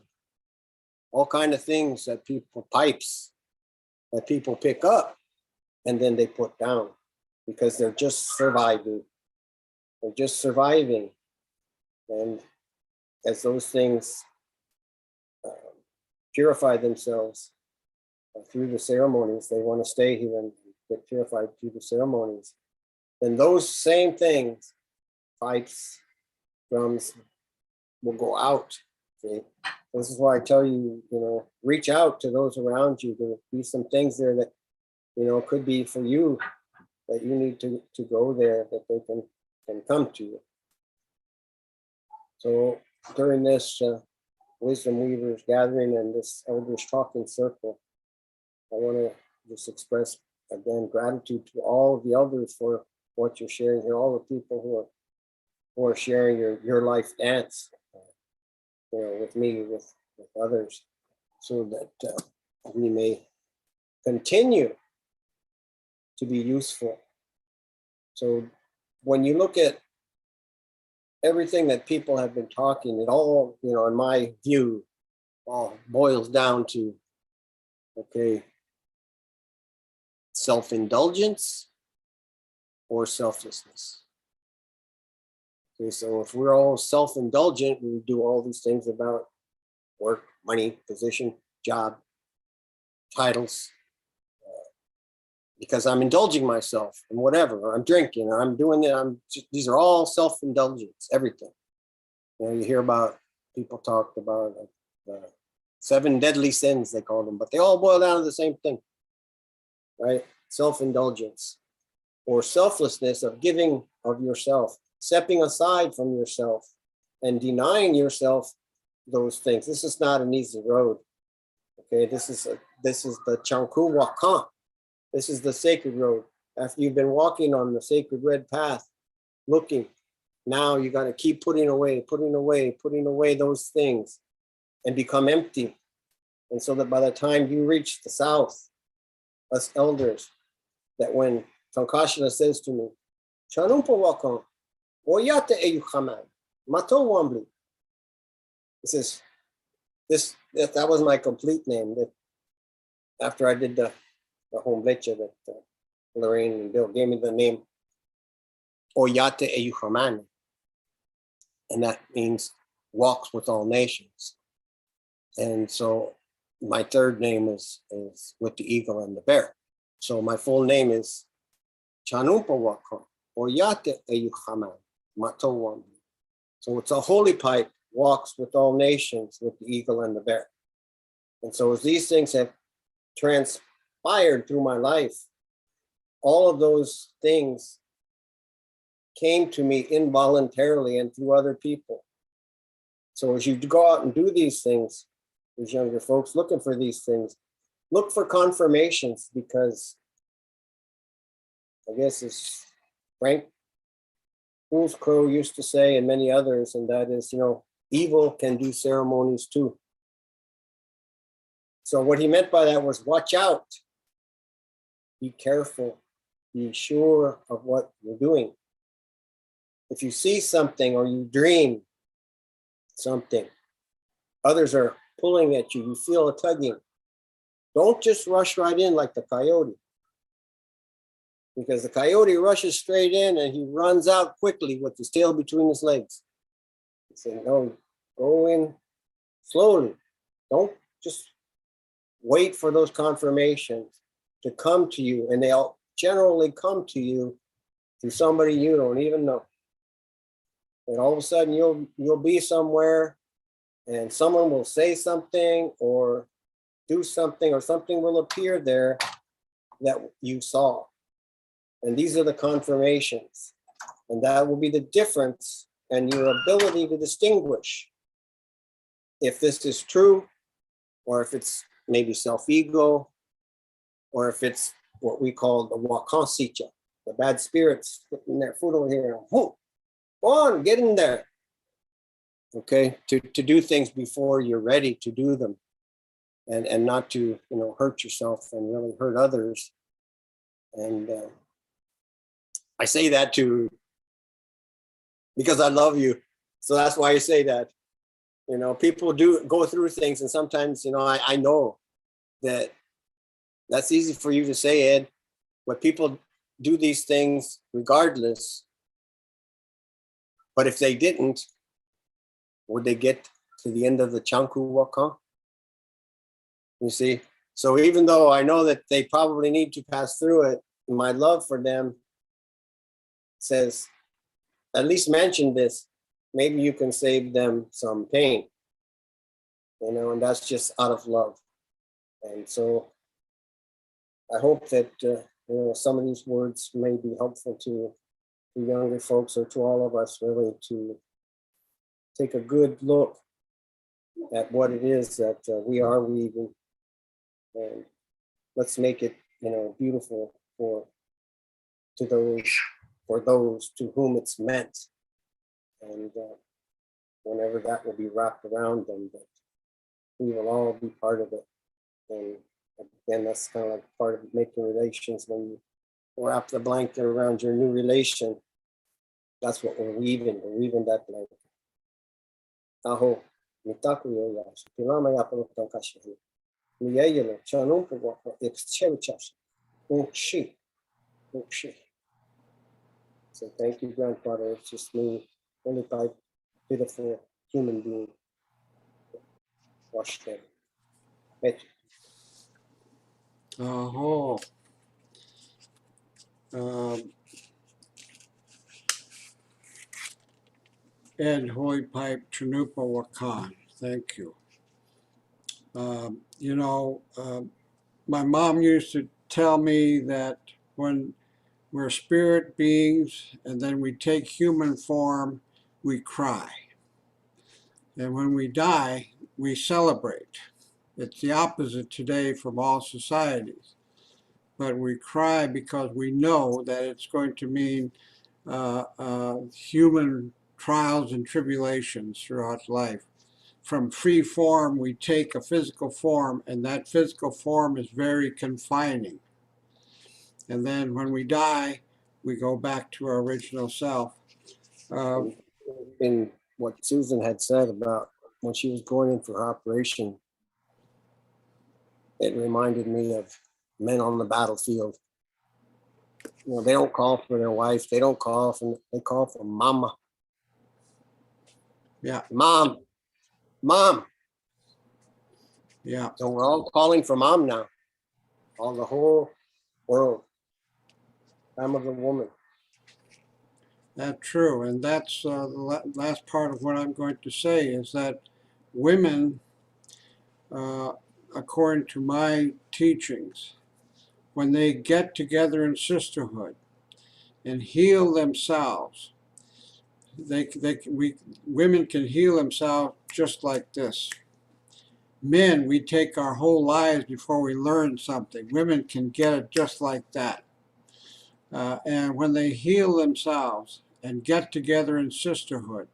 all kind of things that people, pipes that people pick up and then they put down because they're just surviving. They're just surviving. And as those things purify themselves through the ceremonies, they want to stay here and get purified through the ceremonies. Then those same things, pipes, drums, will go out. See? This is why I tell you, you know, reach out to those around you. There will be some things there that, you know, could be for you that you need to go there, that they can come to you. So during this Wisdom Weavers gathering and this Elders Talking Circle, I want to just express again gratitude to all of the elders for what you're sharing here, all the people who are sharing your life dance, you know, with me, with others, so that we may continue to be useful. So when you look at everything that people have been talking, it all, you know, in my view, all boils down to, okay, self-indulgence or selflessness. Okay, so if we're all self-indulgent, we do all these things about work, money, position, job, titles, because I'm indulging myself and whatever, or I'm drinking, or I'm doing it. These are all self-indulgence, everything. You know, you hear about, people talked about 7 deadly sins, they call them, but they all boil down to the same thing, right? Self-indulgence or selflessness of giving of yourself, stepping aside from yourself and denying yourself those things. This is not an easy road. Okay, this is the Chanku Wakan. This is the sacred road. After you've been walking on the sacred red path, looking, now you got to keep putting away those things and become empty. And so that by the time you reach the south, us elders, that when Tankashila says to me, Chanumpa Wakan, Oyate Eyuchaman, Mato Wambli. He says, that was my complete name. That after I did the home lecture that Lorraine and Bill gave me the name Oyate Eyuchaman. And that means walks with all nations. And so my third name is with the eagle and the bear. So my full name is Chanumpa Wakan, Oyate Eyuchaman, Mato Wambli. So it's a holy pipe, walks with all nations with the eagle and the bear. And so as these things have transpired through my life, all of those things came to me involuntarily and through other people. So as you go out and do these things, these younger folks looking for these things, look for confirmations, because I guess as Frank Fool's Crow used to say, and many others, and that is, you know, evil can do ceremonies too. So what he meant by that was watch out, be careful, be sure of what you're doing. If you see something or you dream something, others are pulling at you, you feel a tugging, don't just rush right in like the coyote. Because the coyote rushes straight in and he runs out quickly with his tail between his legs. He said, no, go in slowly. Don't just wait for those confirmations to come to you. And they'll generally come to you through somebody you don't even know. And all of a sudden you'll be somewhere and someone will say something or do something, or something will appear there that you saw. And these are the confirmations. And that will be the difference and your ability to distinguish if this is true, or if it's maybe self-ego, or if it's what we call the Wakan Sicha, the bad spirits putting their foot over here. Whoa, go on, get in there. Okay, to do things before you're ready to do them, and not to, you know, hurt yourself and really hurt others. And I say that because I love you. So that's why I say that. You know, people do go through things, and sometimes, you know, I know that that's easy for you to say, Ed, but people do these things regardless. But if they didn't, would they get to the end of the Chanku Wakan? You see? So even though I know that they probably need to pass through it, my love for them says, at least mention this. Maybe you can save them some pain. You know, and that's just out of love. And so I hope that you know, some of these words may be helpful to younger folks or to all of us, really, to take a good look at what it is that we are weaving, and let's make it, you know, beautiful for those to whom it's meant, and whenever that will be wrapped around them, that we will all be part of it. And again, that's kind of like part of making relations. When you wrap the blanket around your new relation, that's what we're weaving. We're weaving that blanket. Aho, mitaku yo ya, pilama ya palo tankashi. Miyayelo, chanumpu wa exchevichas. Unchi. So thank you, grandfather. It's just me, only by beautiful human being. Wash them. Aho. Ed Hoy Pipe Chanupa Wakan. Thank you. You know, my mom used to tell me that when we're spirit beings and then we take human form, we cry. And when we die, we celebrate. It's the opposite today from all societies. But we cry because we know that it's going to mean human trials and tribulations throughout life. From free form, we take a physical form, and that physical form is very confining. And then when we die, we go back to our original self. In what Susan had said about when she was going in for her operation, it reminded me of men on the battlefield. You know, they don't call for their wife. They don't call for, they call for mama. Yeah. Mom. Yeah. So we're all calling for mom now. All the whole world. I'm of the woman. That's true. And that's the last part of what I'm going to say is that women, according to my teachings, when they get together in sisterhood and heal themselves, women can heal themselves just like this. Men, we take our whole lives before we learn something. Women can get it just like that. And when they heal themselves and get together in sisterhood,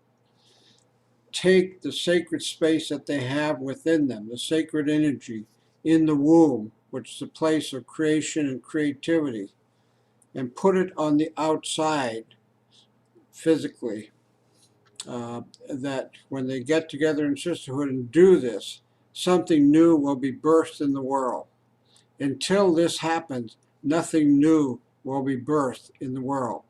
take the sacred space that they have within them, the sacred energy in the womb, which is the place of creation and creativity, and put it on the outside physically. That when they get together in sisterhood and do this, something new will be birthed in the world. Until this happens, nothing new will be birthed in the world.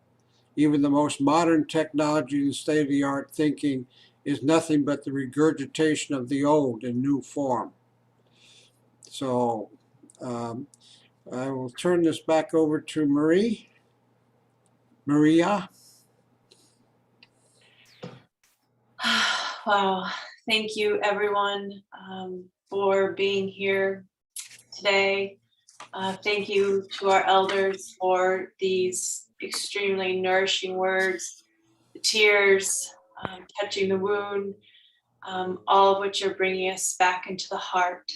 Even the most modern technology and state-of-the-art thinking is nothing but the regurgitation of the old in new form. So I will turn this back over to Maria. Wow. Thank you, everyone, for being here today. Thank you to our elders for these extremely nourishing words, the tears, touching the wound, all of which are bringing us back into the heart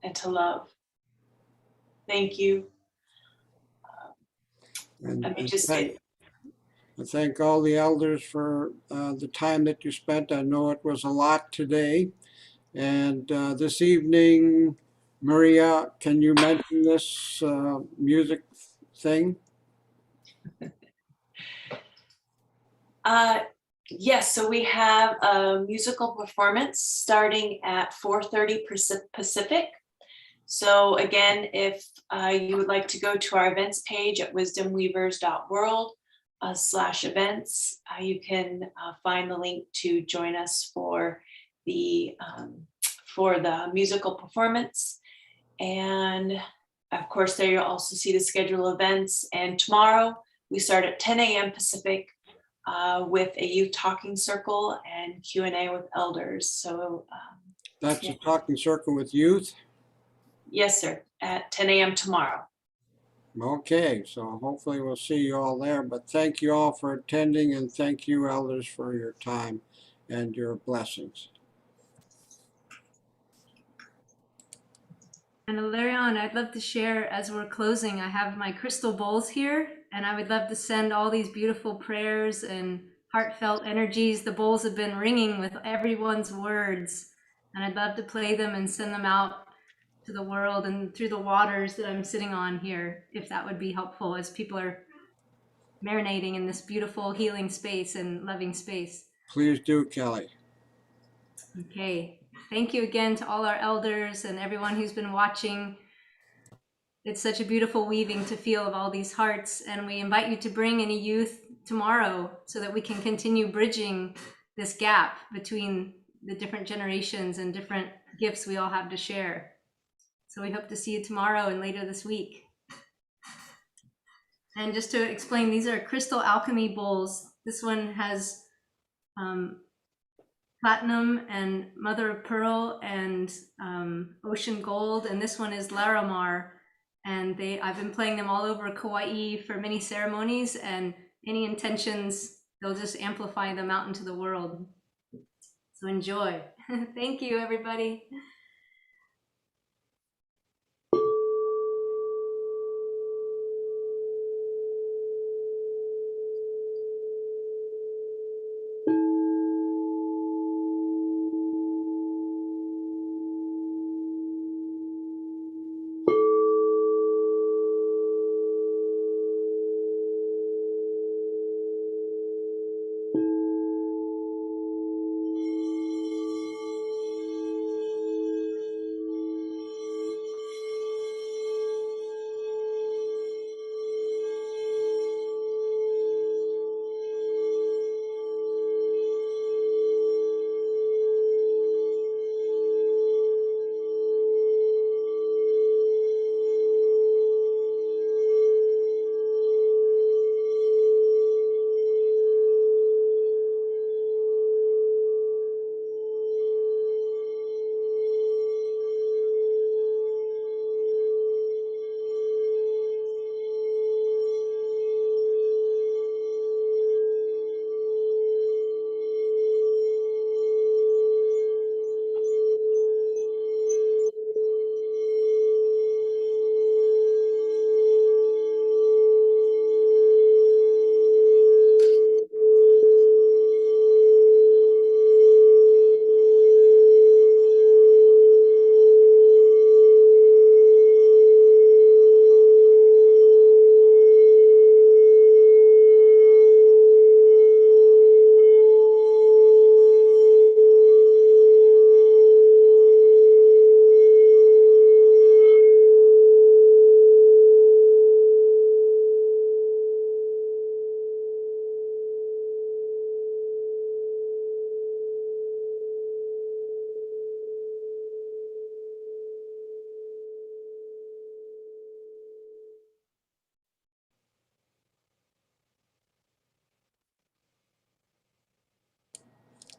and to love. Thank you. I thank all the elders for the time that you spent. I know it was a lot today. And this evening, Maria, can you mention this music thing? Yes, so we have a musical performance starting at 4:30 Pacific. So again, if you would like to go to our events page at wisdomweavers.world/events, you can find the link to join us for the musical performance. And of course, there you'll also see the schedule of events. And tomorrow we start at 10 a.m. Pacific with a youth talking circle and Q&A with elders. So That's a talking circle with youth. yes, sir, at 10 a.m. tomorrow. Okay, so hopefully we'll see you all there. But thank you all for attending, and thank you, elders, for your time and your blessings. And Ilarion, I'd love to share as we're closing, I have my crystal bowls here, and I would love to send all these beautiful prayers and heartfelt energies. The bowls have been ringing with everyone's words, and I'd love to play them and send them out to the world and through the waters that I'm sitting on here, if that would be helpful as people are marinating in this beautiful healing space and loving space. Please do, Kelly. Okay. Thank you again to all our elders and everyone who's been watching. It's such a beautiful weaving to feel of all these hearts, and we invite you to bring any youth tomorrow so that we can continue bridging this gap between the different generations and different gifts we all have to share. So we hope to see you tomorrow and later this week. And just to explain, these are crystal alchemy bowls. This one has platinum and mother of pearl and ocean gold, and this one is Larimar, and I've been playing them all over Kauai for many ceremonies, and any intentions, they'll just amplify them out into the world. So enjoy. Thank you, everybody.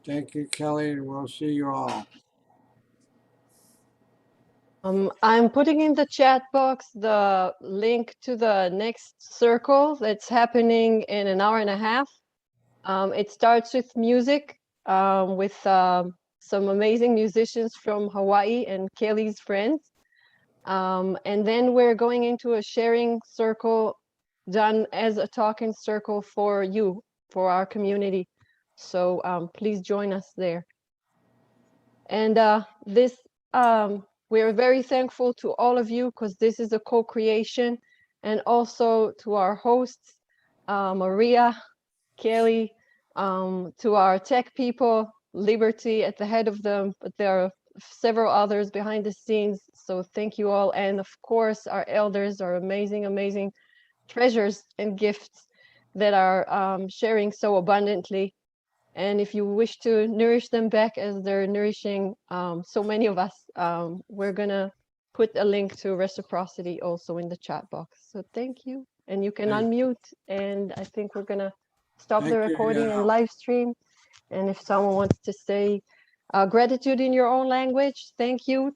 Thank you, Kelly, and we'll see you all. I'm putting in the chat box the link to the next circle that's happening in an hour and a half. It starts with music with some amazing musicians from Hawaii and Kelly's friends. And then we're going into a sharing circle done as a talking circle for you, for our community. So please join us there. And we are very thankful to all of you because this is a co-creation, and also to our hosts, Maria, Kelly, to our tech people, Liberty at the head of them, but there are several others behind the scenes. So thank you all. And of course, our elders are amazing, amazing treasures and gifts that are sharing so abundantly. And if you wish to nourish them back as they're nourishing so many of us, we're gonna put a link to reciprocity also in the chat box. So thank you. And you can unmute, and I think we're gonna stop the recording and live stream. And if someone wants to say gratitude in your own language, thank you.